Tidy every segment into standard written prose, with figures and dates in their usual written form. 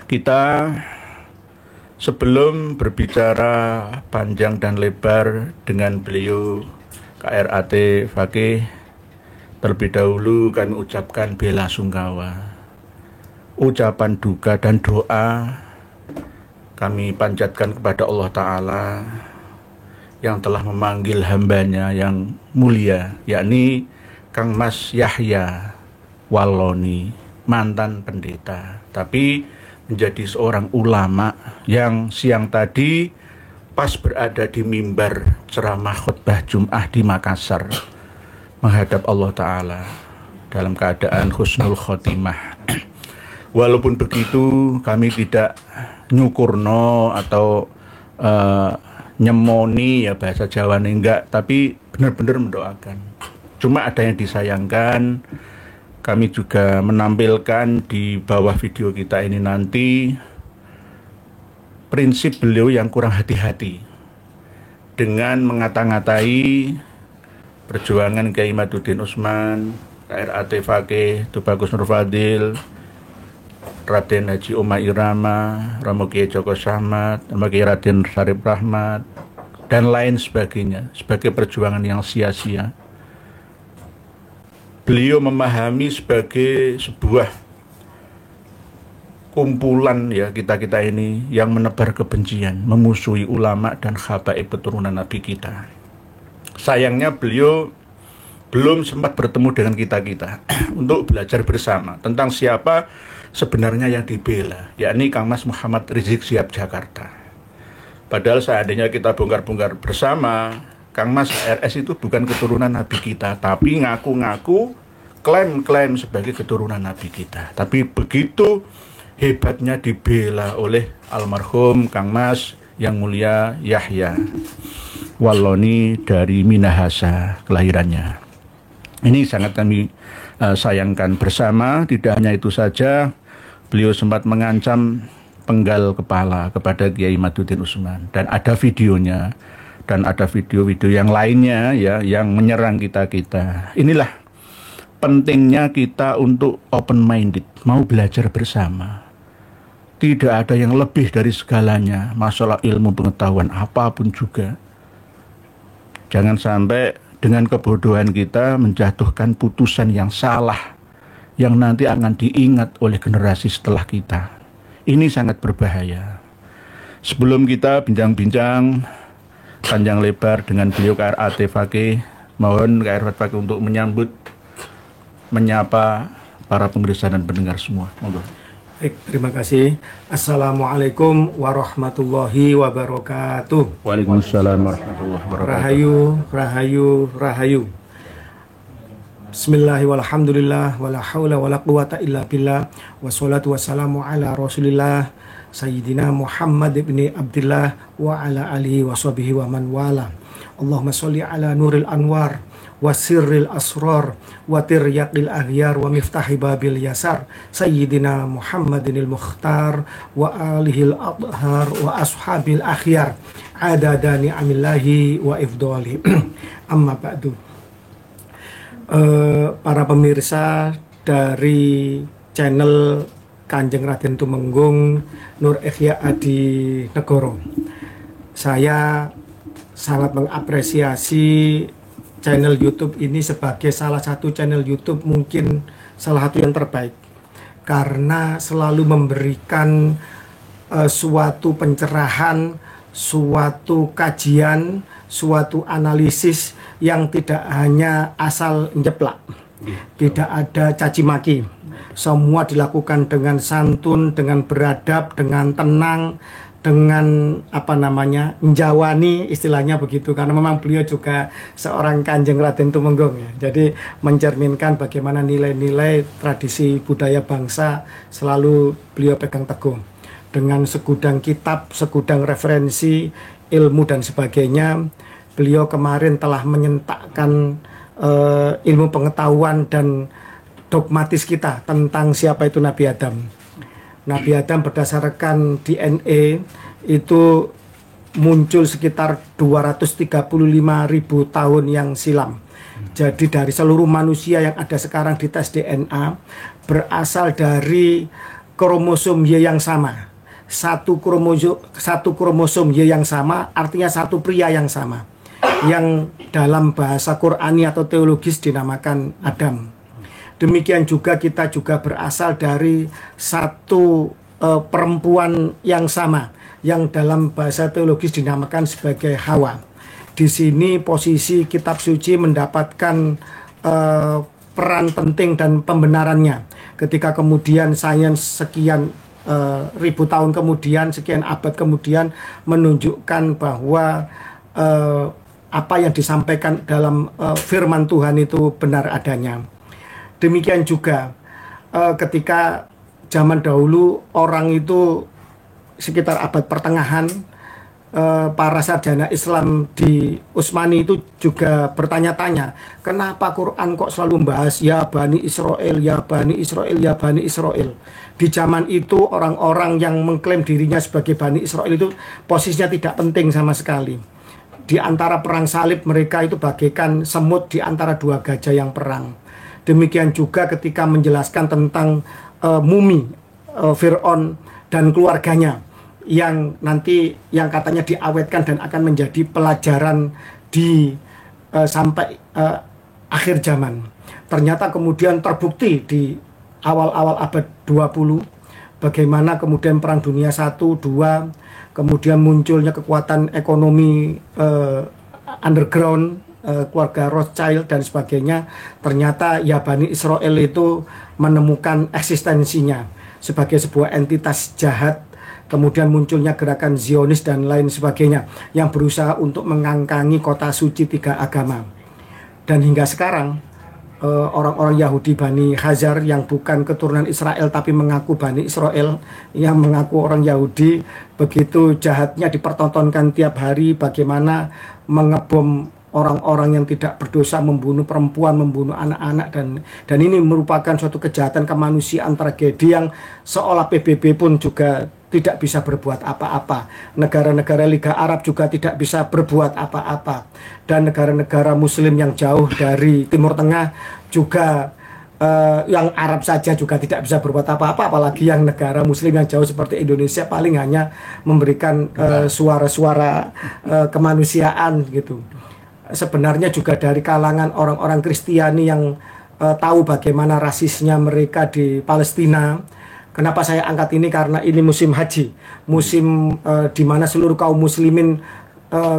Kita sebelum berbicara panjang dan lebar dengan beliau KRAT Fakih, terlebih dahulu kami ucapkan bela sungkawa, ucapan duka dan doa kami panjatkan kepada Allah Ta'ala yang telah memanggil hambanya yang mulia, yakni Kang Mas Yahya Walloni, mantan pendeta, tapi menjadi seorang ulama yang siang tadi pas berada di mimbar ceramah khutbah Jum'ah di Makassar menghadap Allah Ta'ala dalam keadaan husnul khotimah. Walaupun begitu kami tidak nyukurno atau nyemoni ya bahasa Jawa nih, enggak, tapi benar-benar mendoakan. Cuma ada yang disayangkan, kami juga menampilkan di bawah video kita ini nanti prinsip beliau yang kurang hati-hati dengan mengata-ngatai perjuangan Kiai Imaduddin Utsman, KRAT Fakih, Tubagus Nur Fadil, Raden Haji Omah Irama, Romo Kiai Joko Sahmat, Romo Kiai Raden Syarif Rahmat, dan lain sebagainya, sebagai perjuangan yang sia-sia. Beliau memahami sebagai sebuah kumpulan ya kita-kita ini yang menebar kebencian, memusuhi ulama dan khabaib keturunan Nabi kita. Sayangnya beliau belum sempat bertemu dengan kita-kita untuk belajar bersama tentang siapa sebenarnya yang dibela, yakni Kang Mas Muhammad Rizik Syihab Jakarta. Padahal seandainya kita bongkar-bongkar bersama, Kang Mas RS itu bukan keturunan Nabi kita, tapi ngaku-ngaku klaim-klaim sebagai keturunan Nabi kita. Tapi begitu hebatnya dibela oleh almarhum Kang Mas yang mulia Yahya Walloni dari Minahasa kelahirannya. Ini sangat kami sayangkan bersama. Tidak hanya itu saja, beliau sempat mengancam penggal kepala kepada Kiai Imaduddin Utsman, dan ada videonya. Dan ada video-video yang lainnya ya yang menyerang kita-kita. Inilah pentingnya kita untuk open minded, mau belajar bersama. Tidak ada yang lebih dari segalanya, masalah ilmu pengetahuan apapun juga. Jangan sampai dengan kebodohan kita menjatuhkan putusan yang salah yang nanti akan diingat oleh generasi setelah kita. Ini sangat berbahaya. Sebelum kita bincang-bincang panjang lebar dengan beliau KRAT Fakih, mohon KRAT Fakih untuk menyapa para pemirsa dan pendengar semua. Monggo. Baik, terima kasih. Assalamualaikum warahmatullahi wabarakatuh. Waalaikumsalam warahmatullahi wabarakatuh. Rahayu, rahayu, rahayu. Bismillahirrahmanirrahim. Walhamdulillah, wala haula wala quwata illa billah. Wassalatu wassalamu ala Rasulillah Sayyidina Muhammad ibni Abdillah wa ala alihi wa sahbihi wa man wala. Allahumma sholli ala nuril anwar wa sirril asrar wa tiryaqil aghyar wa miftahi babil yasar Sayyidina Muhammadinil Mukhtar wa alihil adhar wa ashabil akhyar adada ni'amillahi wa ifdali. Amma ba'du. Para pemirsa dari channel Kanjeng Raden Tumenggung Nur Ikhya Adi Negoro, saya sangat mengapresiasi channel YouTube ini sebagai salah satu channel YouTube, mungkin salah satu yang terbaik, karena selalu memberikan suatu pencerahan, suatu kajian, suatu analisis yang tidak hanya asal njeplak, tidak ada caci maki. Semua dilakukan dengan santun, dengan beradab, dengan tenang, dengan njawani istilahnya begitu, karena memang beliau juga seorang Kanjeng Raden Tumenggung ya. Jadi mencerminkan bagaimana nilai-nilai tradisi budaya bangsa selalu beliau pegang teguh. Dengan segudang kitab, segudang referensi, ilmu dan sebagainya, beliau kemarin telah menyentakkan ilmu pengetahuan dan dogmatis kita tentang siapa itu Nabi Adam. Nabi Adam berdasarkan DNA itu muncul sekitar 235.000 tahun yang silam. Jadi dari seluruh manusia yang ada sekarang di tes DNA berasal dari kromosom Y yang sama. Satu kromosom Y yang sama artinya satu pria yang sama, yang dalam bahasa Qur'ani atau teologis dinamakan Adam. Demikian juga kita juga berasal dari satu perempuan yang sama, yang dalam bahasa teologis dinamakan sebagai Hawa. Di sini posisi kitab suci mendapatkan peran penting dan pembenarannya ketika kemudian sains sekian ribu tahun kemudian, sekian abad kemudian menunjukkan bahwa apa yang disampaikan dalam firman Tuhan itu benar adanya. Demikian juga ketika zaman dahulu orang itu sekitar abad pertengahan, para sarjana Islam di Utsmani itu juga bertanya-tanya, kenapa Quran kok selalu membahas ya Bani Israel, ya Bani Israel, ya Bani Israel. Di zaman itu orang-orang yang mengklaim dirinya sebagai Bani Israel itu posisinya tidak penting sama sekali. Di antara perang salib mereka itu bagaikan semut di antara dua gajah yang perang. Demikian juga ketika menjelaskan tentang mumi Fir'aun dan keluarganya, yang nanti yang katanya diawetkan dan akan menjadi pelajaran di sampai akhir zaman. Ternyata kemudian terbukti di awal-awal abad 20 bagaimana kemudian perang dunia 1, 2, kemudian munculnya kekuatan ekonomi underground, keluarga Rothschild dan sebagainya. Ternyata ya Bani Israel itu menemukan eksistensinya sebagai sebuah entitas jahat. Kemudian munculnya gerakan Zionis dan lain sebagainya yang berusaha untuk mengangkangi kota suci tiga agama. Dan hingga sekarang orang-orang Yahudi Bani Hazar yang bukan keturunan Israel tapi mengaku Bani Israel, yang mengaku orang Yahudi, begitu jahatnya dipertontonkan tiap hari bagaimana mengebom orang-orang yang tidak berdosa, membunuh perempuan, membunuh anak-anak, dan ini merupakan suatu kejahatan kemanusiaan, tragedi yang seolah PBB pun juga tidak bisa berbuat apa-apa. Negara-negara Liga Arab juga tidak bisa berbuat apa-apa. Dan negara-negara Muslim yang jauh dari Timur Tengah juga yang Arab saja juga tidak bisa berbuat apa-apa, apalagi yang negara Muslim yang jauh seperti Indonesia paling hanya memberikan suara-suara kemanusiaan gitu. Sebenarnya juga dari kalangan orang-orang Kristiani yang tahu bagaimana rasisnya mereka di Palestina. Kenapa saya angkat ini? Karena ini musim haji, musim di mana seluruh kaum muslimin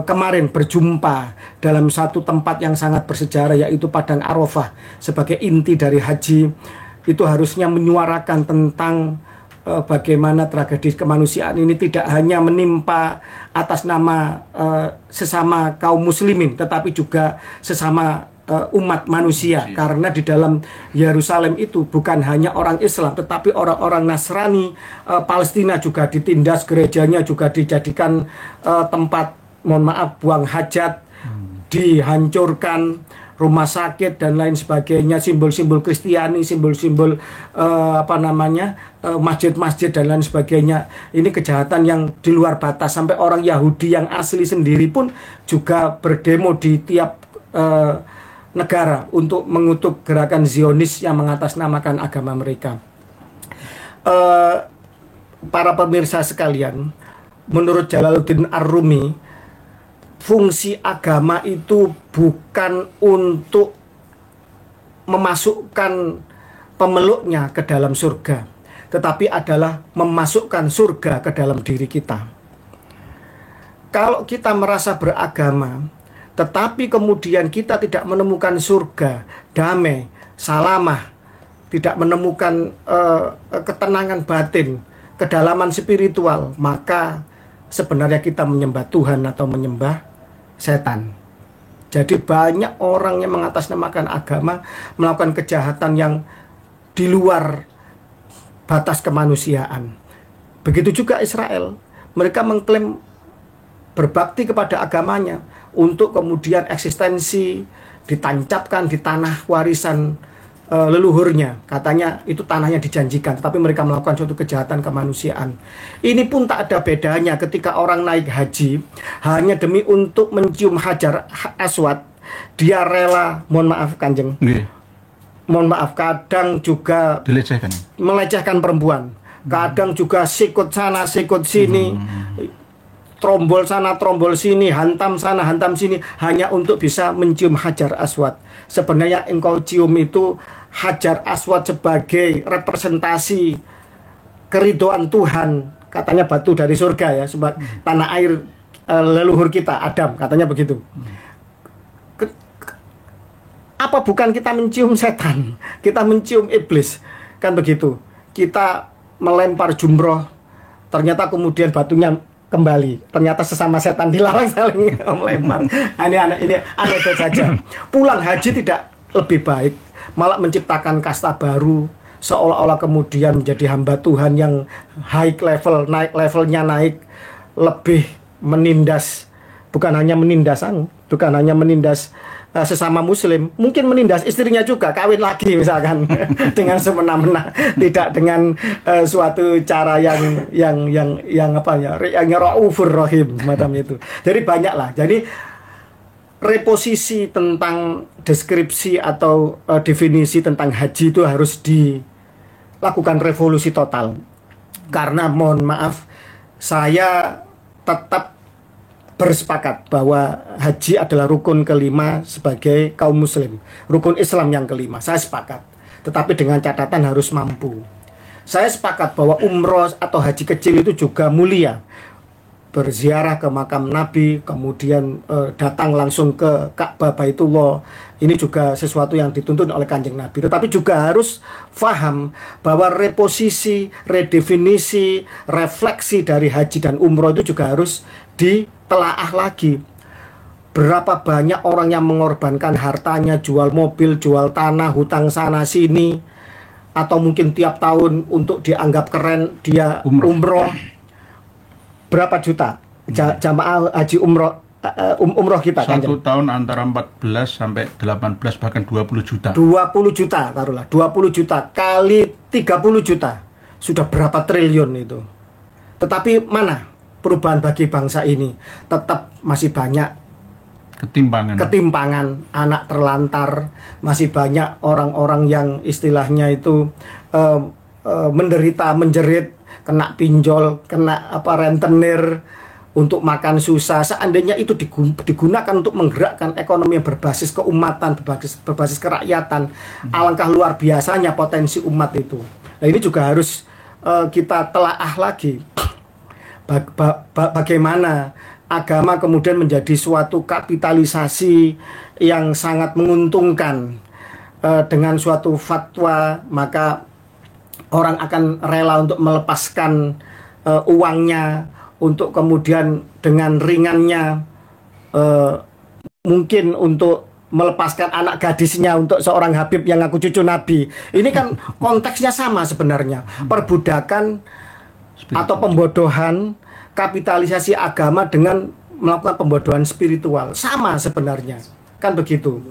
kemarin berjumpa dalam satu tempat yang sangat bersejarah, yaitu Padang Arafah sebagai inti dari haji. Itu harusnya menyuarakan tentang bagaimana tragedi kemanusiaan ini tidak hanya menimpa atas nama sesama kaum muslimin, tetapi juga sesama umat manusia. Karena di dalam Yerusalem itu bukan hanya orang Islam, tetapi orang-orang Nasrani Palestina juga ditindas, gerejanya juga dijadikan tempat, mohon maaf, buang hajat, dihancurkan rumah sakit dan lain sebagainya, simbol-simbol Kristiani, simbol-simbol masjid-masjid dan lain sebagainya. Ini kejahatan yang di luar batas, sampai orang Yahudi yang asli sendiri pun juga berdemo di tiap negara untuk mengutuk gerakan Zionis yang mengatasnamakan agama mereka. Para pemirsa sekalian, menurut Jalaluddin Ar-Rumi, fungsi agama itu bukan untuk memasukkan pemeluknya ke dalam surga, tetapi adalah memasukkan surga ke dalam diri kita. Kalau kita merasa beragama tetapi kemudian kita tidak menemukan surga, damai, salamah, tidak menemukan ketenangan batin, kedalaman spiritual, maka sebenarnya kita menyembah Tuhan atau menyembah setan. Jadi banyak orang yang mengatasnamakan agama melakukan kejahatan yang di luar batas kemanusiaan. Begitu juga Israel, mereka mengklaim berbakti kepada agamanya untuk kemudian eksistensi ditancapkan di tanah warisan leluhurnya. Katanya itu tanahnya dijanjikan, tetapi mereka melakukan suatu kejahatan kemanusiaan. Ini pun tak ada bedanya ketika orang naik haji hanya demi untuk mencium hajar aswad, dia rela, mohon maaf Kanjeng, mohon maaf, kadang juga melecehkan perempuan, kadang juga sikut sana sikut sini, trombol sana trombol sini, hantam sana hantam sini, hanya untuk bisa mencium Hajar Aswad. Sebenarnya engkau cium itu Hajar Aswad sebagai representasi keridhaan Tuhan, katanya batu dari surga ya, sebab tanah air leluhur kita Adam, katanya begitu. Apa bukan kita mencium setan, kita mencium iblis, kan begitu. Kita melempar jumroh, ternyata kemudian batunya kembali, ternyata sesama setan dilarang saling melempar. Ini aneh saja. Pulang haji tidak lebih baik, malah menciptakan kasta baru, seolah-olah kemudian menjadi hamba Tuhan yang high level, naik levelnya naik, lebih menindas, bukan hanya menindas sesama muslim, mungkin menindas istrinya juga, kawin lagi misalkan dengan semena-mena, tidak dengan suatu cara yang apa ya, yang raufur rahim macam itu. Jadi banyak lah. Jadi reposisi tentang deskripsi atau definisi tentang haji itu harus dilakukan revolusi total. Karena mohon maaf, saya tetap bersepakat bahwa haji adalah rukun kelima sebagai kaum muslim, rukun Islam yang kelima. Saya sepakat, tetapi dengan catatan harus mampu. Saya sepakat bahwa umroh atau haji kecil itu juga mulia, berziarah ke makam Nabi, kemudian datang langsung ke Ka'bah Baitullah. Ini juga sesuatu yang dituntun oleh Kanjeng Nabi. Tetapi juga harus faham bahwa reposisi, redefinisi, refleksi dari haji dan umroh itu juga harus ditelaah lagi. Berapa banyak orang yang mengorbankan hartanya, jual mobil, jual tanah, hutang sana sini, atau mungkin tiap tahun untuk dianggap keren dia umroh. Berapa juta jamaah haji umroh kita kan? Satu tahun antara 14 sampai 18 bahkan 20 juta. 20 juta taruhlah, 20 juta kali 30 juta. Sudah berapa triliun itu. Tetapi mana perubahan bagi bangsa ini? Tetap masih banyak ketimpangan, anak terlantar, masih banyak orang-orang yang istilahnya itu menderita, menjerit, kena pinjol, kena rentenir, untuk makan susah. Seandainya itu digunakan untuk menggerakkan ekonomi yang berbasis keumatan, berbasis kerakyatan, alangkah luar biasanya potensi umat itu. Nah, ini juga harus kita telaah lagi. Bagaimana agama kemudian menjadi suatu kapitalisasi yang sangat menguntungkan. Dengan suatu fatwa, maka orang akan rela untuk melepaskan uangnya, untuk kemudian dengan ringannya mungkin untuk melepaskan anak gadisnya untuk seorang Habib yang ngaku cucu Nabi. Ini kan konteksnya sama sebenarnya. Perbudakan atau pembodohan, kapitalisasi agama dengan melakukan pembodohan spiritual. Sama sebenarnya. Kan begitu.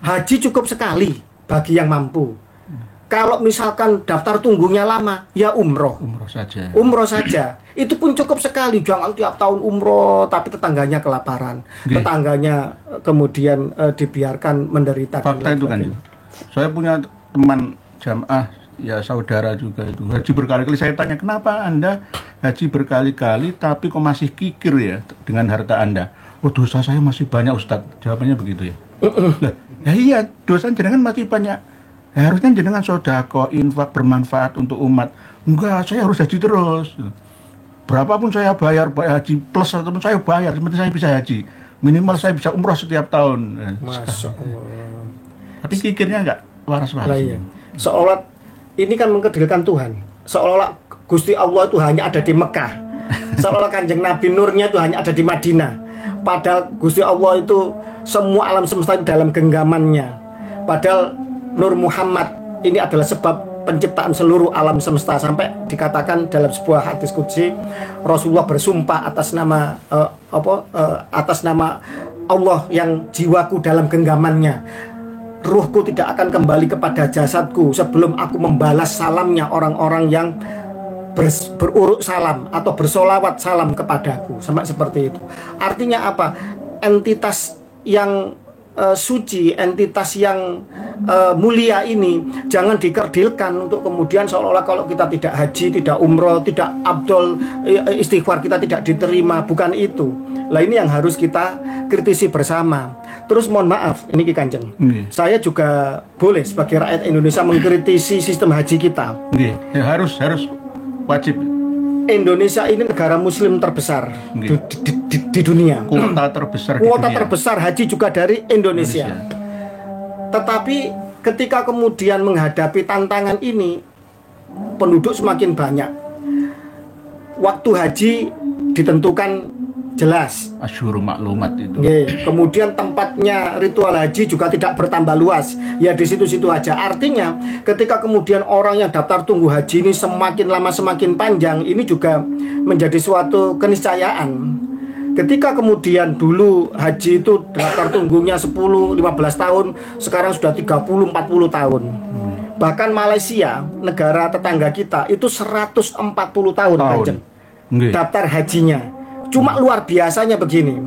Haji cukup sekali bagi yang mampu. Kalau misalkan daftar tunggunya lama, ya umroh saja. Itu pun cukup sekali. Jangan tiap tahun umroh tapi tetangganya kelaparan, tetangganya kemudian dibiarkan menderita. Fakta itu kan. Saya punya teman jamaah, ya saudara juga itu, haji berkali-kali. Saya tanya, kenapa Anda haji berkali-kali tapi kok masih kikir ya dengan harta Anda? Oh, dosa saya masih banyak, Ustadz. Jawabannya begitu ya. Ya iya, dosa jenengan masih banyak. Harusnya jenengan sodako, infak, bermanfaat untuk umat. Enggak, saya harus haji terus. Berapapun saya bayar haji plus ataupun saya bayar, seperti saya bisa haji. Minimal saya bisa umroh setiap tahun. Masya Allah. Tapi kikirnya enggak waras-waras. Iya. Seolah ini kan mengkecilkan Tuhan. Seolah Gusti Allah itu hanya ada di Mekah. Seolah Kanjeng Nabi nurnya itu hanya ada di Madinah. Padahal Gusti Allah itu semua alam semesta dalam genggamannya. Padahal Nur Muhammad ini adalah sebab penciptaan seluruh alam semesta. Sampai dikatakan dalam sebuah hadis qudsi, Rasulullah bersumpah atas nama atas nama Allah yang jiwaku dalam genggamannya, ruhku tidak akan kembali kepada jasadku sebelum aku membalas salamnya orang-orang yang beruruk salam atau bersolawat salam kepadaku. Sampai seperti itu. Artinya apa? Entitas yang suci, entitas yang mulia ini jangan dikerdilkan untuk kemudian seolah-olah kalau kita tidak haji, tidak umroh, tidak abdol, istighfar kita tidak diterima. Bukan itu. Lah ini yang harus kita kritisi bersama. Terus mohon maaf, ini Ki Kanjeng, saya juga boleh sebagai rakyat Indonesia mengkritisi sistem haji kita. Ya, harus wajib. Indonesia ini negara muslim terbesar di dunia. Kuota terbesar di Kuota dunia. terbesar haji juga dari Indonesia. Tetapi ketika kemudian menghadapi tantangan ini, penduduk semakin banyak. Waktu haji ditentukan jelas. Asyhurul maklumat itu. Kemudian tempatnya ritual haji juga tidak bertambah luas. Ya di situ-situ aja. Artinya ketika kemudian orang yang daftar tunggu haji ini semakin lama semakin panjang, ini juga menjadi suatu keniscayaan. Ketika kemudian dulu haji itu daftar tunggunya 10-15 tahun, sekarang sudah 30-40 tahun. Bahkan Malaysia, negara tetangga kita, itu 140 tahun. Kanjeng, daftar hajinya. Cuma luar biasanya begini,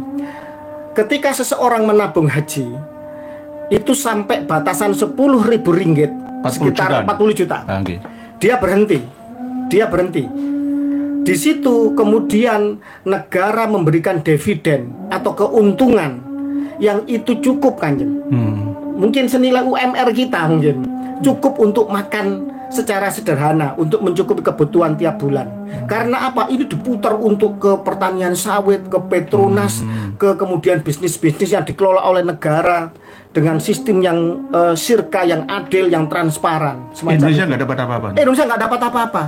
ketika seseorang menabung haji itu sampai batasan 10.000 ringgit, sekitar 40 juta, dia berhenti. Di situ kemudian negara memberikan dividen atau keuntungan yang itu cukup, Kanjeng. Mungkin senilai UMR kita, mungkin cukup untuk makan secara sederhana, untuk mencukupi kebutuhan tiap bulan. Karena apa? Ini diputar untuk ke pertanian sawit, ke Petronas, ke kemudian bisnis-bisnis yang dikelola oleh negara dengan sistem yang sirka, yang adil, yang transparan. Indonesia nggak dapat apa-apa. Indonesia nggak dapat apa-apa.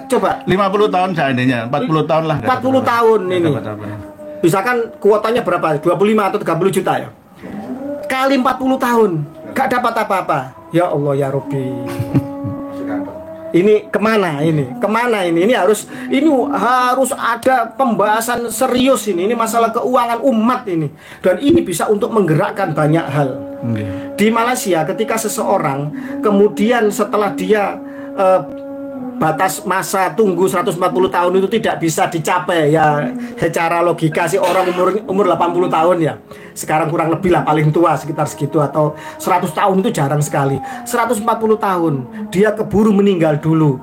Coba 50 tahun seandainya, 40 tahun lah. 40 tahun ini. Misalkan kuotanya berapa? 25 atau 30 juta ya. Kali 40 tahun, nggak dapat apa-apa. Ya Allah ya Rabbi. Ini kemana ini? Kemana ini? Ini harus ada pembahasan serius ini. Ini masalah keuangan umat ini. Dan ini bisa untuk menggerakkan banyak hal. Di Malaysia ketika seseorang kemudian setelah dia batas masa tunggu 140 tahun itu tidak bisa dicapai, ya secara logika sih orang umur 80 tahun ya. Sekarang kurang lebih lah paling tua sekitar segitu, atau 100 tahun itu jarang sekali. 140 tahun dia keburu meninggal dulu.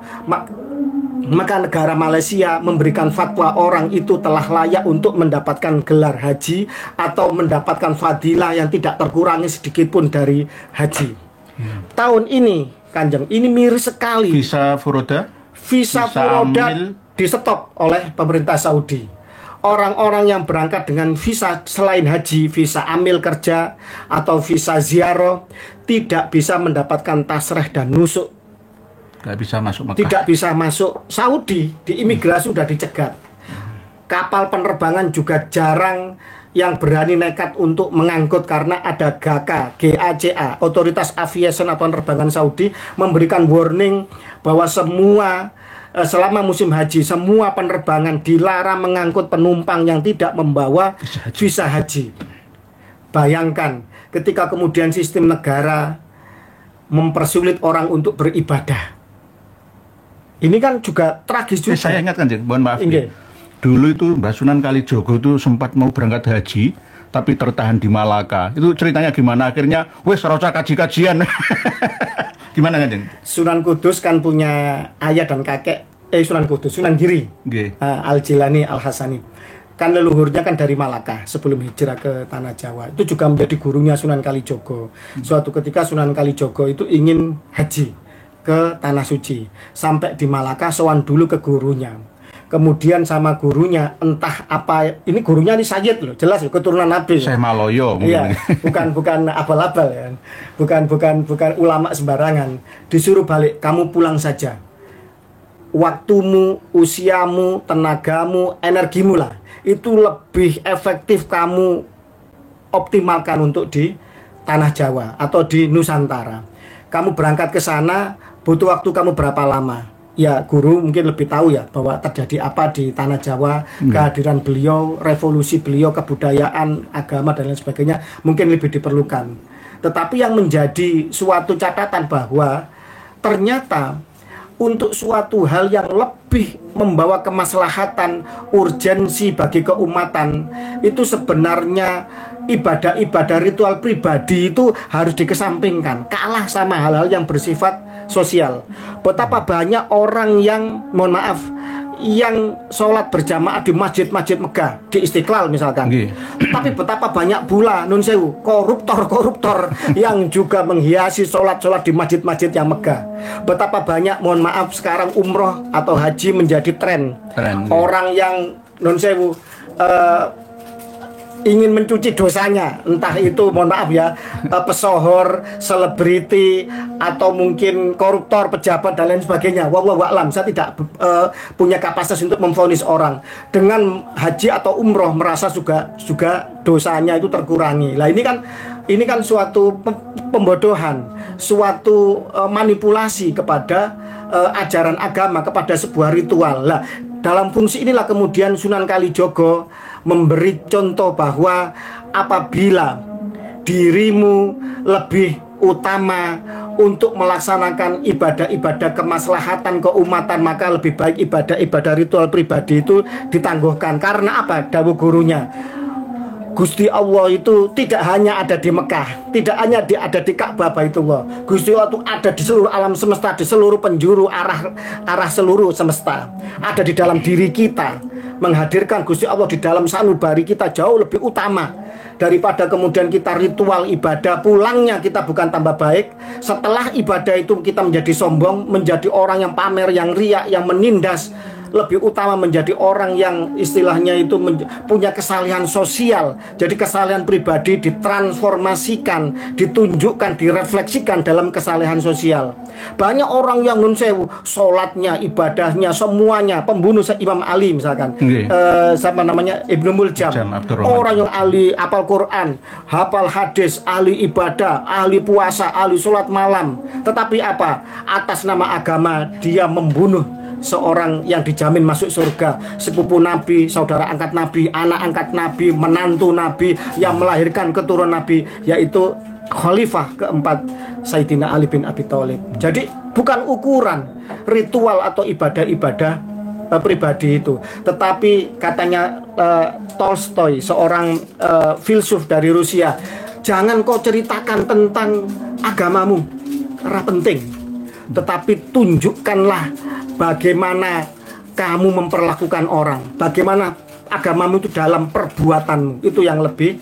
Maka negara Malaysia memberikan fatwa orang itu telah layak untuk mendapatkan gelar haji atau mendapatkan fadilah yang tidak terkurangi sedikit pun dari haji. Tahun ini Kanjeng, ini miris sekali. Visa Furoda di stop oleh pemerintah Saudi. Orang-orang yang berangkat dengan visa selain haji, visa amil kerja atau visa ziarah, tidak bisa mendapatkan tasreh dan nusuk. Tidak bisa masuk Mekah. Tidak bisa masuk Saudi, di imigrasi sudah dicegat. Kapal penerbangan juga jarang yang berani nekat untuk mengangkut karena ada GACA, Otoritas Aviation atau Penerbangan Saudi, memberikan warning bahwa selama musim haji semua penerbangan dilarang mengangkut penumpang yang tidak membawa visa haji. Bayangkan ketika kemudian sistem negara mempersulit orang untuk beribadah. Ini kan juga tragis juga. Saya ingat, Kanjeng, mohon maaf. Dulu itu Mbah Sunan Kalijogo itu sempat mau berangkat haji, tapi tertahan di Malaka. Itu ceritanya gimana? Akhirnya, wes roca kaji-kajian. Gimana, Kanjeng? Sunan Kudus kan punya ayah dan kakek. Sunan Kudus, Sunan Giri, Al-Jilani, Al-Hasani. Kan leluhurnya kan dari Malaka sebelum hijrah ke Tanah Jawa. Itu juga menjadi gurunya Sunan Kalijogo. Suatu ketika Sunan Kalijogo itu ingin haji ke Tanah Suci. Sampai di Malaka, sowan dulu ke gurunya. Kemudian sama gurunya entah apa, ini gurunya ini Sayyid loh, jelas loh, keturunan Nabi. Syekh Maloyo mungkin. Iya, bukan abal-abal ya. Bukan ulama sembarangan. Disuruh balik, kamu pulang saja. Waktumu, usiamu, tenagamu, energimu lah, itu lebih efektif kamu optimalkan untuk di Tanah Jawa atau di Nusantara. Kamu berangkat ke sana, butuh waktu kamu berapa lama? Ya guru mungkin lebih tahu ya bahwa terjadi apa di Tanah Jawa, kehadiran beliau, revolusi beliau, kebudayaan, agama dan lain sebagainya mungkin lebih diperlukan. Tetapi yang menjadi suatu catatan bahwa ternyata untuk suatu hal yang lebih membawa kemaslahatan, urgensi bagi keumatan, itu sebenarnya ibadah-ibadah ritual pribadi itu harus dikesampingkan, kalah sama hal-hal yang bersifat sosial. Betapa banyak orang yang, mohon maaf, yang sholat berjamaah di masjid-masjid megah, di Istiqlal misalkan. Tapi betapa banyak pula, nun sewu, koruptor-koruptor yang juga menghiasi sholat-sholat di masjid-masjid yang megah. Betapa banyak, mohon maaf, sekarang umroh atau haji menjadi tren. Orang yang, nun sewu, ingin mencuci dosanya, entah itu, mohon maaf ya, pesohor, selebriti, atau mungkin koruptor, pejabat dan lain sebagainya. Wallahu a'lam, saya tidak punya kapasitas untuk memvonis orang. Dengan haji atau umroh merasa juga dosanya itu terkurangi. Lah ini kan suatu pembodohan, suatu manipulasi kepada ajaran agama, kepada sebuah ritual. Lah, dalam fungsi inilah kemudian Sunan Kalijogo memberi contoh bahwa apabila dirimu lebih utama untuk melaksanakan ibadah-ibadah kemaslahatan keumatan, maka lebih baik ibadah-ibadah ritual pribadi itu ditangguhkan. Karena apa? Dawuh gurunya, Gusti Allah itu tidak hanya ada di Mekah, tidak hanya ada di Ka'bah Baitullah. Gusti Allah itu ada di seluruh alam semesta, di seluruh penjuru arah seluruh semesta. Ada di dalam diri kita. Menghadirkan Gusti Allah di dalam sanubari kita jauh lebih utama daripada kemudian kita ritual ibadah, pulangnya kita bukan tambah baik. Setelah ibadah itu kita menjadi sombong, menjadi orang yang pamer, yang riak, yang menindas. Lebih utama menjadi orang yang istilahnya itu punya kesalahan sosial. Jadi kesalahan pribadi ditransformasikan, ditunjukkan, direfleksikan dalam kesalahan sosial. Banyak orang yang nun sewu, sholatnya, ibadahnya, semuanya pembunuh. Imam Ali misalkan, siapa namanya, Ibnu Muljam, orang yang ahli hafal Quran, hafal hadis, ahli ibadah, ahli puasa, ahli sholat malam. Tetapi apa? Atas nama agama dia membunuh seorang yang dijamin masuk surga, sepupu Nabi, saudara angkat Nabi, anak angkat Nabi, menantu Nabi, yang melahirkan keturunan Nabi, yaitu Khalifah keempat Sayyidina Ali bin Abi Thalib. Jadi bukan ukuran ritual atau ibadah-ibadah pribadi itu, tetapi katanya Tolstoy, seorang filsuf dari Rusia, jangan kau ceritakan tentang agamamu karena penting, tetapi tunjukkanlah bagaimana kamu memperlakukan orang, bagaimana agamamu itu dalam perbuatanmu, itu yang lebih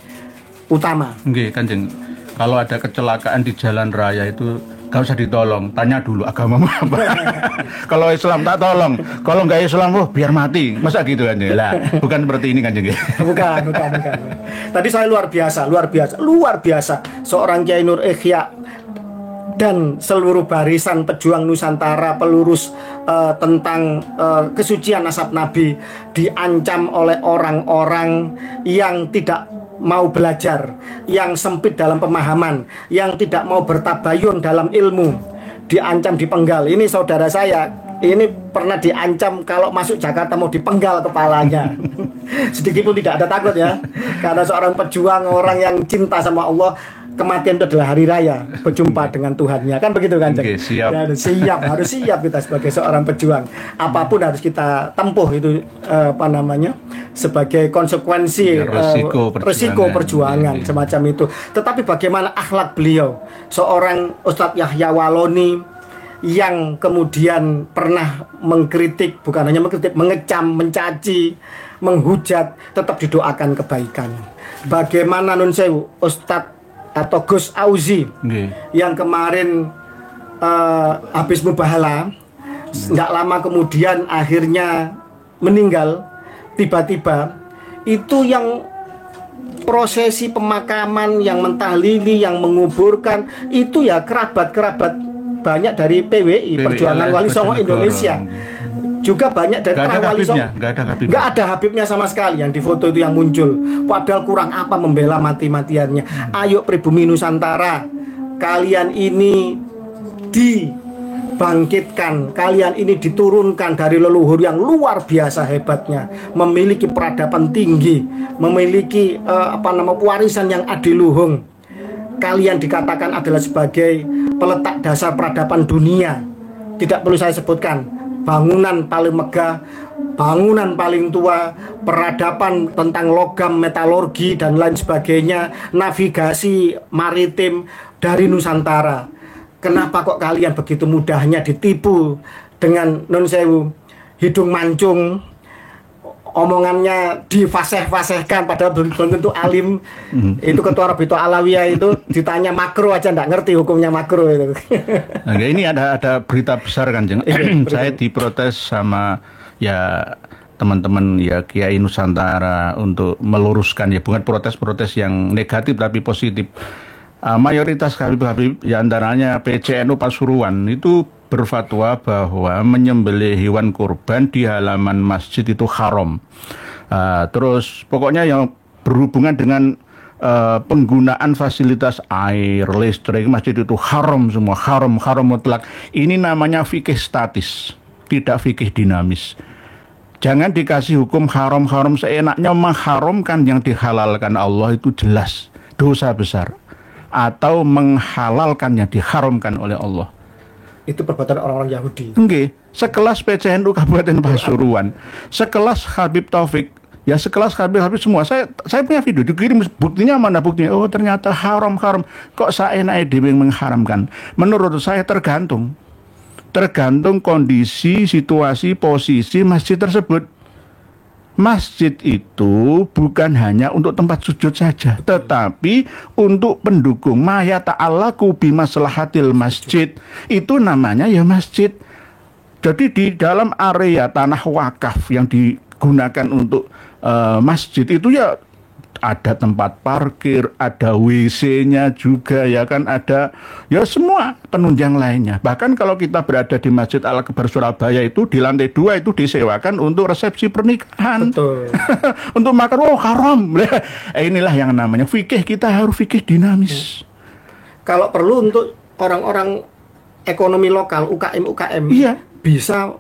utama. Nggih, Kanjeng. Kalau ada kecelakaan di jalan raya itu gak usah ditolong, tanya dulu agamamu apa. Kalau Islam tak tolong, kalau nggak Islam, biar mati. Masa gitu kan? Lah, bukan seperti ini, Kanjeng. Bukan. Tadi saya luar biasa. Seorang Kiai Nur Ikhya dan seluruh barisan pejuang Nusantara, pelurus tentang kesucian nasab Nabi, diancam oleh orang-orang yang tidak mau belajar, yang sempit dalam pemahaman, yang tidak mau bertabayun dalam ilmu, diancam dipenggal. Ini saudara saya, ini pernah diancam kalau masuk Jakarta mau dipenggal kepalanya. Sedikit pun tidak ada takut ya, karena seorang pejuang, orang yang cinta sama Allah. Kematian itu adalah hari raya, berjumpa dengan Tuhannya, kan begitu kan? Siap. Ya, harus siap kita sebagai seorang pejuang. Apapun harus kita tempuh itu sebagai konsekuensi resiko perjuangan semacam itu. Tetapi bagaimana akhlak beliau, seorang Ustadz Yahya Waloni yang kemudian pernah mengkritik, bukan hanya mengkritik, mengecam, mencaci, menghujat, tetap didoakan kebaikan. Bagaimana nun sewu Ustadz atau Gus Auzi yang kemarin habis mubahala, nggak lama kemudian akhirnya meninggal tiba-tiba. Itu yang prosesi pemakaman, yang mentahlili, yang menguburkan, itu ya kerabat-kerabat banyak dari PWI, Perjuangan Wali Songo Indonesia. Juga banyak dari Wali Songo. Nggak ada Habibnya sama sekali yang di foto itu yang muncul. Padahal kurang apa membela mati-matiannya. Ayo pribumi Nusantara, kalian ini dibangkitkan, kalian ini diturunkan dari leluhur yang luar biasa hebatnya, memiliki peradaban tinggi, memiliki warisan yang adiluhung. Kalian dikatakan adalah sebagai peletak dasar peradaban dunia. tidak perlu saya sebutkan. Bangunan paling megah, bangunan paling tua, peradaban tentang logam, metalurgi dan lain sebagainya, navigasi maritim dari Nusantara. Kenapa kok kalian begitu mudahnya ditipu dengan nun sewu hidung mancung, omongannya difaseh-fasehkan padahal belum tentu alim. Itu ketua Rabito Alawiyah itu ditanya makro aja nggak ngerti hukumnya makro itu. Nah, ini ada berita besar kan, Jeng. Saya diprotes sama ya teman-teman ya Kiai Nusantara untuk meluruskan, ya bukan protes-protes yang negatif tapi positif. Mayoritas Habib-Habib, ya antaranya PCNU Pasuruan itu berfatwa bahwa menyembelih hewan kurban di halaman masjid itu haram. Terus pokoknya yang berhubungan dengan penggunaan fasilitas air, listrik, masjid itu haram semua, haram mutlak. Ini namanya fikih statis, tidak fikih dinamis. Jangan dikasih hukum haram seenaknya. Mengharamkan yang dihalalkan Allah itu jelas dosa besar, atau menghalalkan yang diharamkan oleh Allah. Itu perbuatan orang-orang Yahudi. Oke, sekelas PCNU Kabupaten Pasuruan, sekelas Habib Taufik, ya sekelas Habib semua. Saya punya video dikirim, buktinya mana buktinya? Oh ternyata haram. Kok seenaknya dia mengharamkan? Menurut saya tergantung kondisi, situasi, posisi masjid tersebut. Masjid itu bukan hanya untuk tempat sujud saja, tetapi untuk pendukung ma yata'allaqu bi maslahatil masjid. Itu namanya ya masjid. Jadi di dalam area tanah wakaf yang digunakan untuk masjid itu ya ada tempat parkir, ada WC-nya juga, ya kan, ada ya semua penunjang lainnya. Bahkan kalau kita berada di Masjid Al-Akbar Surabaya itu di lantai 2 itu disewakan untuk resepsi pernikahan. Betul. Untuk makan, haram. Inilah yang namanya fikih, kita harus fikih dinamis. Kalau perlu untuk orang-orang ekonomi lokal, UKM iya, bisa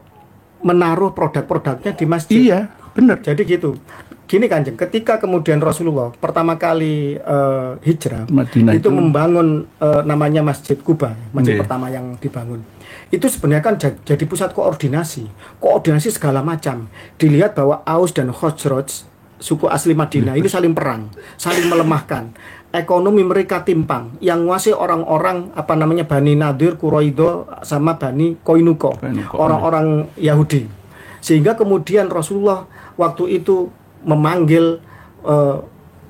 menaruh produk-produknya di masjid. Iya, benar. Jadi gitu. Gini Kanjeng, ketika kemudian Rasulullah pertama kali hijrah, Madinah itu membangun namanya Masjid Kuba, masjid Iya. pertama yang dibangun. Itu sebenarnya kan jadi pusat koordinasi segala macam. Dilihat bahwa Aus dan Khosroj, suku asli Madinah, ini saling perang, saling melemahkan. Ekonomi mereka timpang. Yang nguasai orang-orang Bani Nadir, Quraido, sama Bani Koinuko, orang-orang Yahudi. Sehingga kemudian Rasulullah waktu itu memanggil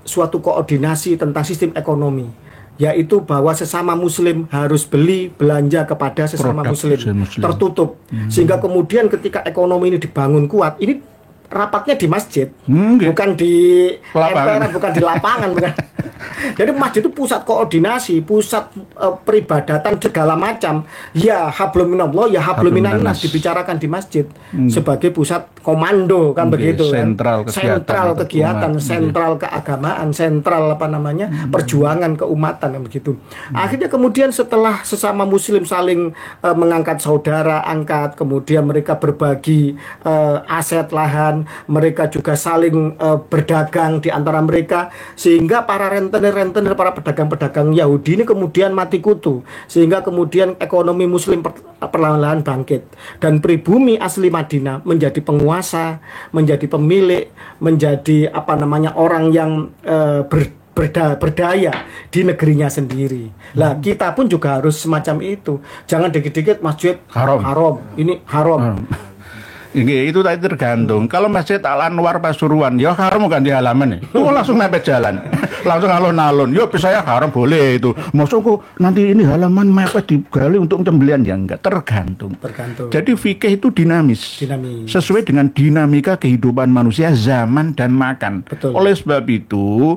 suatu koordinasi tentang sistem ekonomi, yaitu bahwa sesama muslim harus belanja kepada sesama muslim, tertutup. Sehingga kemudian ketika ekonomi ini dibangun kuat, ini rapatnya di masjid, bukan di emperan, bukan di lapangan, bukan. Jadi masjid itu pusat koordinasi, pusat peribadatan segala macam. Ya hablum minallah, ya hablum minannas dibicarakan di masjid sebagai pusat komando, kan begitu. Sentral kegiatan, sentral keagamaan, sentral perjuangan keumatan, kan begitu. Akhirnya kemudian setelah sesama muslim saling mengangkat saudara, kemudian mereka berbagi aset lahan, mereka juga saling berdagang di antara mereka, sehingga para rentenir, para pedagang-pedagang Yahudi ini kemudian mati kutu, sehingga kemudian ekonomi muslim perlahan-lahan bangkit, dan pribumi asli Madinah menjadi penguasa, menjadi pemilik, menjadi orang yang berdaya di negerinya sendiri. Lah kita pun juga harus semacam itu. Jangan dikit-dikit masjid haram, ini haram. Itu tadi tergantung. Kalau Masjid Al-Anwar Pasuruan, ya haram kan di halaman nih. Langsung mepet jalan, langsung alon-alon. Yo saya haram boleh itu. Maksudku nanti ini halaman mepet digali untuk pembelian, ya enggak, tergantung. Jadi fikih itu dinamis. Sesuai dengan dinamika kehidupan manusia, zaman dan makan. Betul. Oleh sebab itu,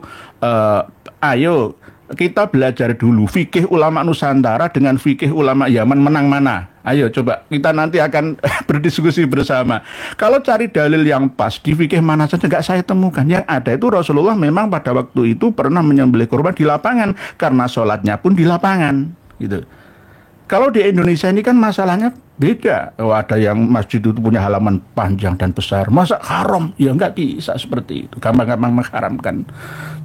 ayo kita belajar dulu fikih ulama Nusantara dengan fikih ulama Yaman, menang mana? Ayo coba kita nanti akan berdiskusi bersama. Kalau cari dalil yang pas di fikih mana saja nggak saya temukan. Yang ada itu Rasulullah memang pada waktu itu pernah menyembelih kurban di lapangan karena sholatnya pun di lapangan, gitu. Kalau di Indonesia ini kan masalahnya beda. Oh, ada yang masjid itu punya halaman panjang dan besar. Masa haram? Ya nggak bisa seperti itu. Gampang-gampang mengharamkan.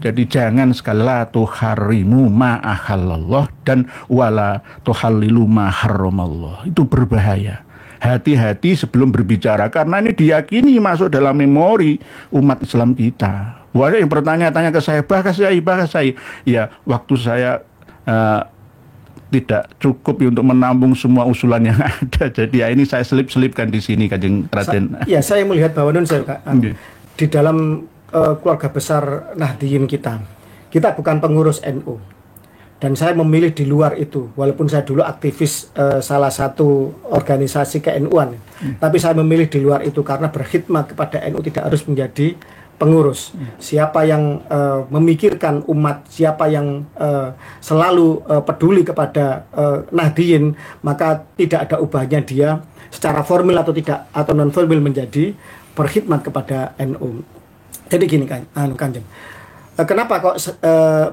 Jadi jangan sekali la tuharimu ma'ahallallah dan wala tuhallilu ma'harramallah. Itu berbahaya. Hati-hati sebelum berbicara. Karena ini diyakini masuk dalam memori umat Islam kita. Wah, yang bertanya-tanya ke saya, bahkan saya. Ya, waktu saya tidak cukup untuk menampung semua usulan yang ada. Jadi ya ini saya selip-selipkan di sini, Kanjeng Raden. Saya melihat bahwa di dalam keluarga besar Nahdliyin kita bukan pengurus NU. Dan saya memilih di luar itu, walaupun saya dulu aktivis salah satu organisasi ke-NU-an. Tapi saya memilih di luar itu karena berkhidmat kepada NU tidak harus menjadi pengurus. Siapa yang memikirkan umat, siapa yang selalu peduli kepada Nahdliyin, maka tidak ada ubahnya dia secara formal atau tidak atau non formal menjadi berkhidmat kepada NU. Jadi gini kan, Kanjeng. Kenapa kok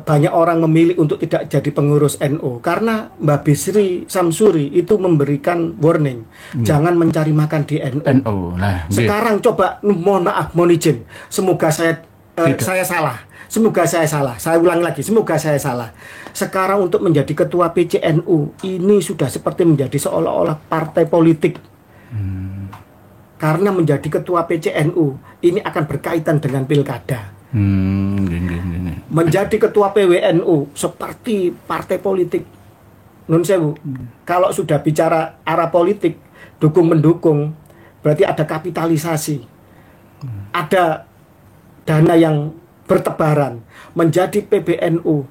banyak orang memilih untuk tidak jadi pengurus NU? Karena Mbak Bisri Samsuri itu memberikan warning, jangan mencari makan di NU. Nah, sekarang coba, mohon maaf, mohon izin, semoga saya salah. Semoga saya salah. Saya ulang lagi, semoga saya salah. Sekarang untuk menjadi ketua PCNU ini sudah seperti menjadi seolah-olah partai politik. Karena menjadi ketua PCNU ini akan berkaitan dengan pilkada. Menjadi ketua PWNU seperti partai politik. Nun sewu, kalau sudah bicara arah politik, dukung-mendukung, berarti ada kapitalisasi, ada dana yang bertebaran. Menjadi PBNU,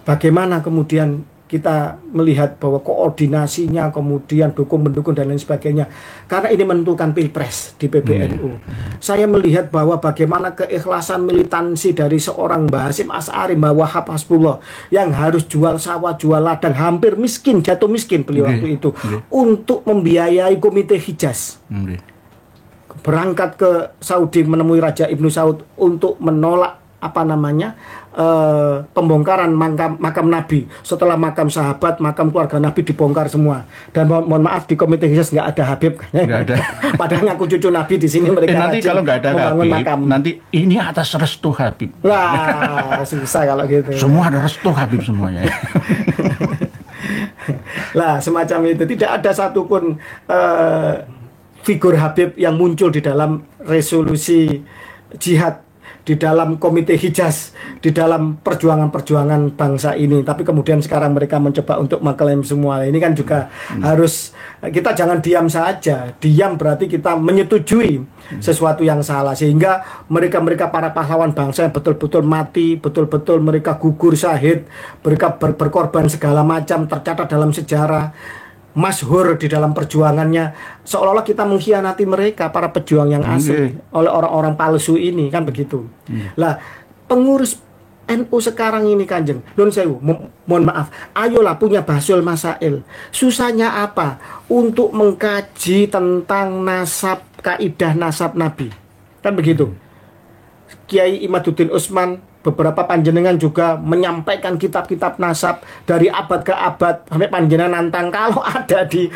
bagaimana kemudian kita melihat bahwa koordinasinya, kemudian dukung-mendukung dan lain sebagainya. Karena ini menentukan pilpres di PBNU. Saya melihat bahwa bagaimana keikhlasan militansi dari seorang Mbah Hasyim Asy'ari, Mbah Wahab Hasbullah, yang harus jual sawah, jual ladang, hampir miskin, jatuh miskin beliau waktu itu, untuk membiayai Komite Hijaz. Berangkat ke Saudi menemui Raja Ibnu Saud untuk menolak pembongkaran makam Nabi. Setelah makam sahabat, makam keluarga Nabi dibongkar semua. Dan mohon maaf, di Komite Hijaz nggak ada Habib. Nggak ada. Padahal ngaku cucu Nabi, di sini mereka nanti kalau nggak ada Habib, makam. nanti ini atas restu Habib. Wah, susah kalau gitu. Semua ada restu Habib semuanya. Lah, semacam itu. Tidak ada satupun figur Habib yang muncul di dalam resolusi jihad, di dalam Komite Hijaz, di dalam perjuangan-perjuangan bangsa ini. Tapi kemudian sekarang mereka mencoba untuk mengklaim semua. Ini kan juga harus, kita jangan diam saja. Diam berarti kita menyetujui sesuatu yang salah. Sehingga mereka-mereka para pahlawan bangsa yang betul-betul mati, betul-betul mereka gugur syahid, mereka berkorban segala macam, tercatat dalam sejarah, masyhur di dalam perjuangannya, seolah-olah kita mengkhianati mereka, para pejuang yang asli, oleh orang-orang palsu ini, kan begitu. Lah, pengurus NU sekarang ini, Kanjeng, nun sewu, mohon maaf, ayolah punya Basul Masail. Susahnya apa? Untuk mengkaji tentang nasab, kaidah nasab Nabi, kan begitu. Kiai Imaduddin Utsman, beberapa panjenengan juga menyampaikan kitab-kitab nasab dari abad ke abad, sampai panjenengan nantang kalau ada di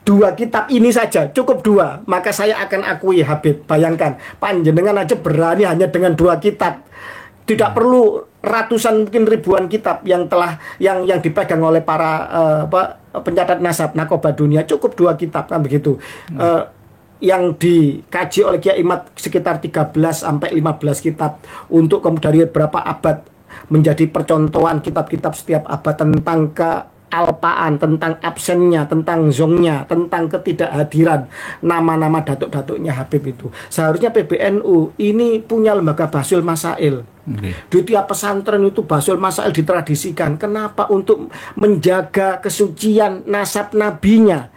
2 kitab ini saja, cukup 2, maka saya akan akui Habib. Bayangkan, panjenengan aja berani hanya dengan 2 kitab. Tidak perlu ratusan, mungkin ribuan kitab yang telah yang dipegang oleh para pencatat nasab Nakobah Dunia, cukup 2 kitab, kan begitu. Yang dikaji oleh Kiai Imad sekitar 13 sampai 15 kitab untuk dari berapa abad menjadi percontohan kitab-kitab setiap abad tentang kealpaan, tentang absennya, tentang zongnya, tentang ketidakhadiran nama-nama datuk-datuknya Habib itu. Seharusnya PBNU ini punya lembaga Basul Masail. Di tiap pesantren itu Basul Masail ditradisikan. Kenapa? Untuk menjaga kesucian nasab nabinya,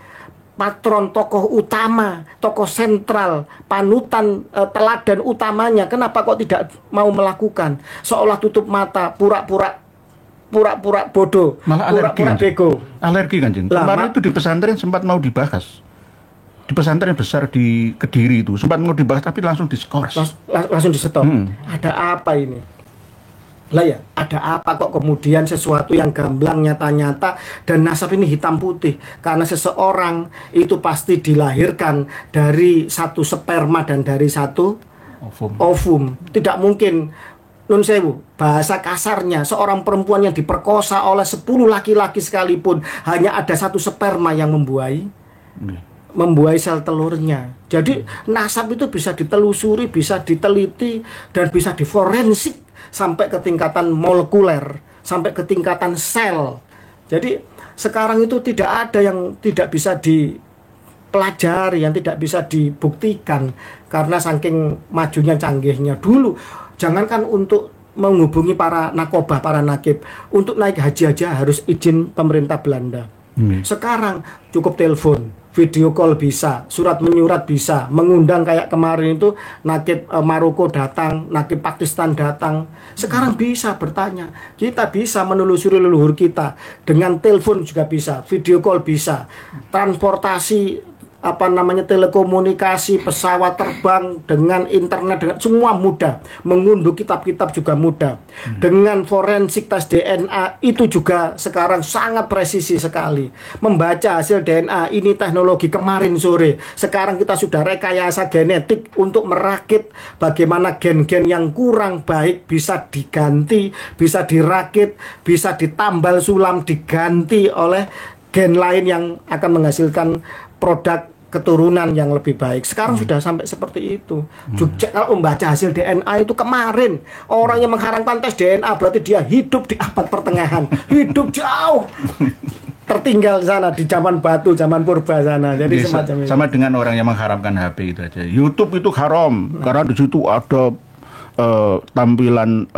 patron, tokoh utama, tokoh sentral, panutan, teladan utamanya. Kenapa kok tidak mau melakukan? Seolah tutup mata, pura-pura bodoh, pura-pura bego. Alergi, Kanjeng. Kemarin itu di pesantren sempat mau dibahas. Di pesantren besar di Kediri itu sempat mau dibahas, tapi langsung diskors. Langsung di stop. Ada apa ini? Lah ya, ada apa kok kemudian sesuatu yang gamblang nyata-nyata dan nasab ini hitam putih? Karena seseorang itu pasti dilahirkan dari satu sperma dan dari satu ovum. Tidak mungkin, nun sewu, bahasa kasarnya, seorang perempuan yang diperkosa oleh 10 laki-laki sekalipun hanya ada satu sperma yang membuai sel telurnya. Jadi nasab itu bisa ditelusuri, bisa diteliti, dan bisa diforensik sampai ke tingkatan molekuler, sampai ke tingkatan sel. Jadi sekarang itu tidak ada yang tidak bisa dipelajari, yang tidak bisa dibuktikan karena saking majunya canggihnya. Dulu jangankan untuk menghubungi para nakoba, para nakib, untuk naik haji aja harus izin pemerintah Belanda. Sekarang cukup telepon, video call bisa, surat menyurat bisa, mengundang kayak kemarin itu nakib Maroko datang, nakib Pakistan datang. Sekarang bisa bertanya, kita bisa menelusuri leluhur kita dengan telepon juga bisa, video call bisa, transportasi telekomunikasi, pesawat terbang dengan internet, dengan semua mudah, mengunduh kitab-kitab juga mudah. Dengan forensik tes DNA itu juga sekarang sangat presisi sekali. Membaca hasil DNA ini teknologi kemarin sore. Sekarang kita sudah rekayasa genetik untuk merakit bagaimana gen-gen yang kurang baik bisa diganti, bisa dirakit, bisa ditambal sulam, diganti oleh gen lain yang akan menghasilkan produk keturunan yang lebih baik. Sekarang sudah sampai seperti itu. Juga kalau membaca hasil DNA itu kemarin, orang yang mengharamkan tes DNA berarti dia hidup di abad pertengahan, hidup jauh tertinggal sana di zaman batu, zaman purba sana. Jadi semacam itu. Sama dengan orang yang mengharamkan HP itu aja. YouTube itu haram karena di situ ada tampilan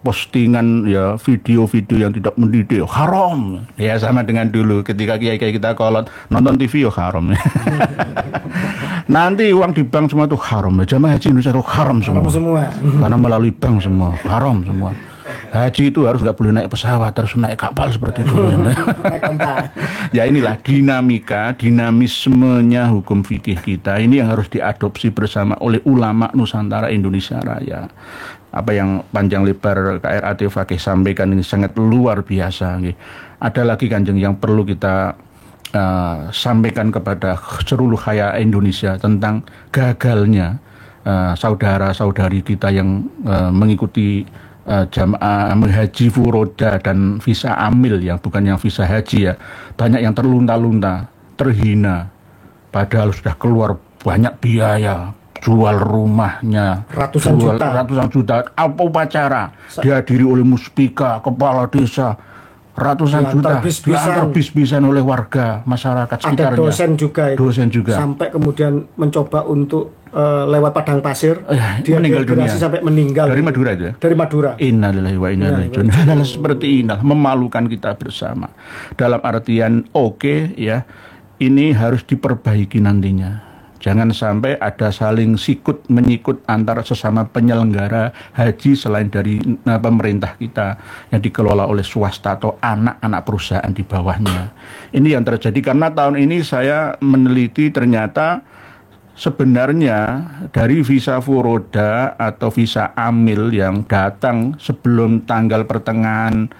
postingan ya video-video yang tidak mendidik, haram ya. Sama dengan dulu ketika kiai-kiai kita kolot nonton TV ya haram. Nanti uang di bank semua itu haram, jamaah haji Indonesia itu haram semua. Karena melalui bank semua haram semua. Haji itu harus nggak boleh naik pesawat, harus naik kapal seperti itu. Ya inilah dinamismenya hukum fikih kita. Ini yang harus diadopsi bersama oleh ulama Nusantara Indonesia Raya. Apa yang panjang lebar KRAT Fakih sampaikan ini sangat luar biasa. Ada lagi Kanjeng yang perlu kita sampaikan kepada seluruh khaya Indonesia tentang gagalnya saudara-saudari kita yang mengikuti jamaah haji furoda dan visa amil yang bukan yang visa haji ya. Banyak yang terlunta-lunta, terhina, padahal sudah keluar banyak biaya, jual rumahnya ratusan juta, apa upacara dihadiri oleh muspika, kepala desa, ratusan juta diantar bis-bisan oleh warga masyarakat sekitarnya. Ada dosen juga sampai kemudian mencoba untuk lewat padang pasir, dia meninggal dunia sampai meninggal dari Madura aja. Dari Madura. Innalillahi wa inna ilaihi raji'un. Hal seperti ini memalukan kita bersama. Dalam artian ya, ini harus diperbaiki nantinya. Jangan sampai ada saling sikut menyikut antara sesama penyelenggara haji selain dari pemerintah kita yang dikelola oleh swasta atau anak-anak perusahaan di bawahnya. Ini yang terjadi karena tahun ini saya meneliti ternyata sebenarnya dari visa furoda atau visa amil yang datang sebelum tanggal pertengahan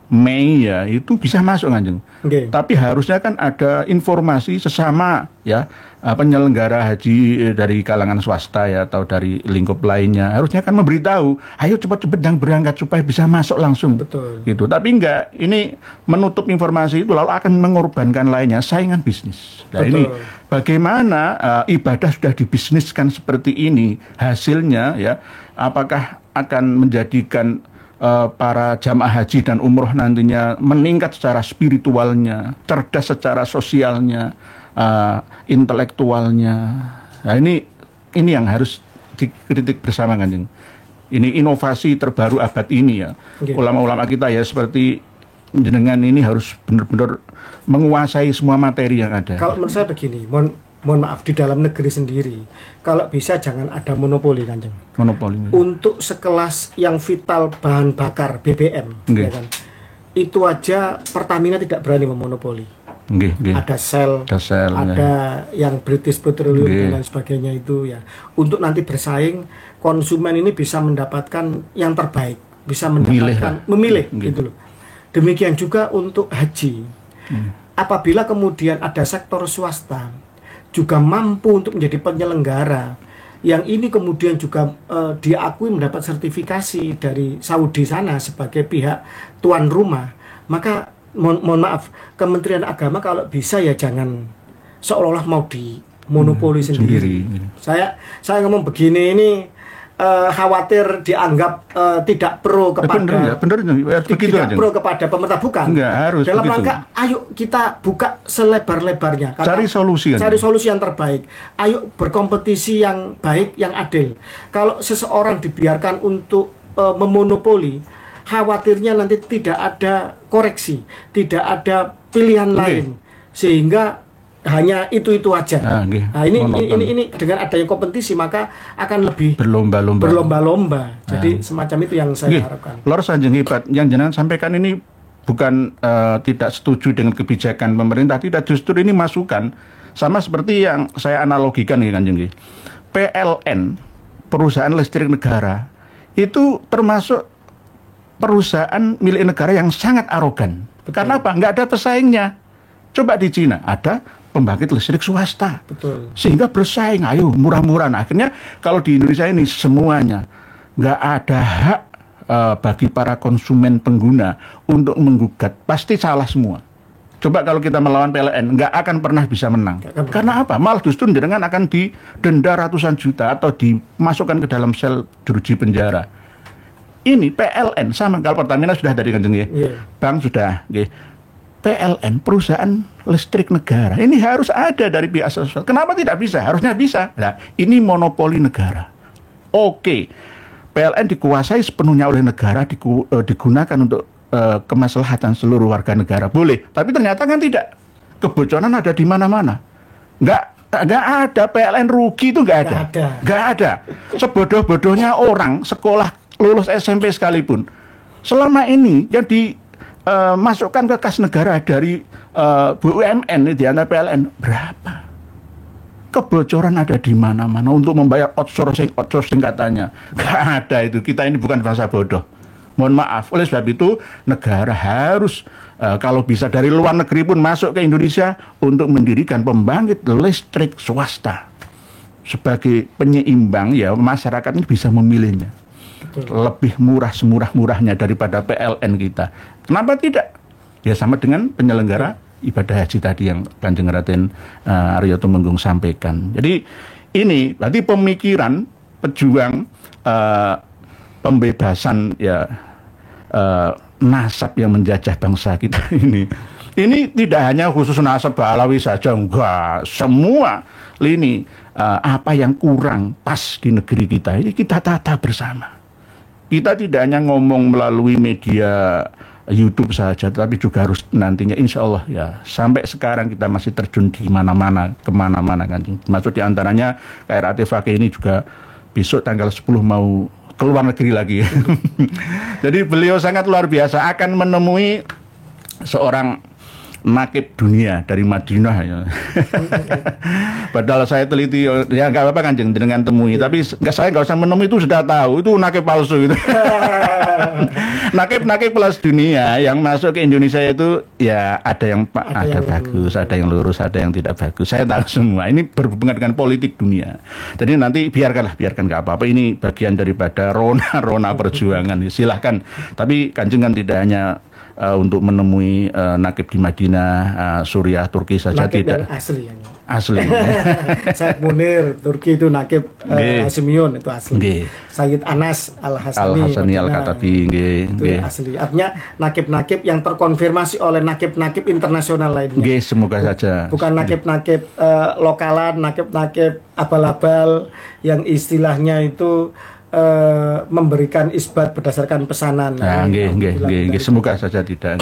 Mei ya itu bisa masuk Kanjeng. Tapi harusnya kan ada informasi sesama ya penyelenggara haji dari kalangan swasta ya atau dari lingkup lainnya harusnya kan memberitahu, ayo cepat-cepat yang berangkat supaya bisa masuk langsung. Betul. Gitu. Tapi enggak, ini menutup informasi itu lalu akan mengorbankan lainnya, saingan bisnis. Nah ini bagaimana ibadah sudah dibisniskan seperti ini, hasilnya ya apakah akan menjadikan para jamaah haji dan umroh nantinya meningkat secara spiritualnya, cerdas secara sosialnya, intelektualnya. Nah ini yang harus dikritik bersama Kanjeng. Ini inovasi terbaru abad ini ya. Ulama-ulama kita ya seperti jenengan ini harus benar-benar menguasai semua materi yang ada. Kalau menurut saya begini, mohon maaf, di dalam negeri sendiri kalau bisa jangan ada monopoli Kanjeng. Monopoli. Untuk sekelas yang vital bahan bakar BBM, ya kan? Itu aja Pertamina tidak berani memonopoli. Ada Shell, ada yang British Petroleum dan lain sebagainya itu ya. Untuk nanti bersaing, konsumen ini bisa mendapatkan yang terbaik. bisa mendapatkan memilih gitu loh. Demikian juga untuk haji. Apabila kemudian ada sektor swasta juga mampu untuk menjadi penyelenggara, yang ini kemudian juga diakui mendapat sertifikasi dari Saudi sana sebagai pihak tuan rumah, maka mohon maaf, Kementerian Agama kalau bisa ya jangan seolah-olah mau di monopoli sendiri. Saya ngomong begini ini khawatir dianggap tidak pro kepada tidak pro kepada pemerintah, bukan. Enggak harus dalam begitu. rangka ayo kita buka selebar-lebarnya, cari solusi yang terbaik, ayo berkompetisi yang baik, yang adil. Kalau seseorang dibiarkan untuk memonopoli, khawatirnya nanti tidak ada koreksi, tidak ada pilihan lain, sehingga hanya itu aja. Nah, ini dengan adanya kompetisi maka akan lebih berlomba-lomba. Jadi semacam itu yang saya harapkan. Lor Sanjeng Hebat, yang jenengan sampaikan ini bukan tidak setuju dengan kebijakan pemerintah, tidak, justru ini masukan sama seperti yang saya analogikan ya Kanjeng. PLN, perusahaan listrik negara, itu termasuk perusahaan milik negara yang sangat arogan. Karena apa? Nggak ada pesaingnya. Coba di Cina ada pembangkit listrik swasta. Betul. Sehingga bersaing, ayo murah-murahan. Akhirnya kalau di Indonesia ini semuanya nggak ada hak bagi para konsumen pengguna untuk menggugat, pasti salah semua. Coba kalau kita melawan PLN, nggak akan pernah bisa menang. Karena apa? Malah justru jenengan akan didenda ratusan juta atau dimasukkan ke dalam sel jeruji penjara. Ini PLN sama, kalau Pertamina sudah dari Kanjeng ya. Bank sudah, PLN, perusahaan listrik negara, ini harus ada dari pihak swasta. Kenapa tidak bisa? Harusnya bisa. Nah, ini monopoli negara. Oke, PLN dikuasai sepenuhnya oleh negara, digunakan untuk kemaslahatan seluruh warga negara. Boleh, tapi ternyata kan tidak. Kebocoran ada di mana-mana. Nggak ada. PLN rugi itu nggak ada. Sebodoh-bodohnya orang sekolah lulus SMP sekalipun, selama ini yang masukkan ke kas negara dari BUMN di antara PLN berapa? Kebocoran ada di mana-mana untuk membayar outsourcing katanya. Nggak ada itu. Kita ini bukan bangsa bodoh. Mohon maaf. Oleh sebab itu negara harus kalau bisa dari luar negeri pun masuk ke Indonesia untuk mendirikan pembangkit listrik swasta sebagai penyeimbang, ya masyarakat ini bisa memilihnya. Lebih murah, semurah-murahnya daripada PLN kita. Kenapa tidak? Ya sama dengan penyelenggara ibadah haji tadi yang Kanjeng Raden Arya Tumenggung sampaikan. Jadi ini berarti pemikiran pejuang pembebasan ya nasab yang menjajah bangsa kita ini. Ini tidak hanya khusus nasab Alawi saja, enggak. Semua lini apa yang kurang pas di negeri kita ini kita tata bersama. Kita tidak hanya ngomong melalui media YouTube saja, tapi juga harus nantinya insya Allah ya. Sampai sekarang kita masih terjun di mana-mana, kemana-mana kan. Termasuk diantaranya KRAT Fakih ini juga besok tanggal 10 mau keluar negeri lagi. Jadi beliau sangat luar biasa, akan menemui seorang nakib dunia dari Madinah ya. Padahal saya teliti ya nggak apa-apa Kanjeng dengan temui, tapi saya nggak usah menemui, itu sudah tahu itu nakib palsu itu. Nakib kelas dunia yang masuk ke Indonesia itu ya ada yang bagus, ada yang lurus, ada yang tidak bagus. Saya tahu semua. Ini berhubungan dengan politik dunia. Jadi nanti biarkan nggak apa-apa. Ini bagian daripada rona perjuangan. Silahkan. Tapi Kanjeng kan tidak hanya untuk menemui nakib di Madinah, Suriah, Turki saja, nakib tidak. Asli. Said Munir, Turki itu nakib Hasimion itu asli. Sayyid Anas Al-Hasani Al-Katabi itu asli. Artinya nakib-nakib yang terkonfirmasi oleh nakib-nakib internasional lainnya. Semoga saja. Bukan nakib-nakib lokalan, nakib-nakib abal-abal yang istilahnya itu memberikan isbat berdasarkan pesanan. Semoga saja tidak.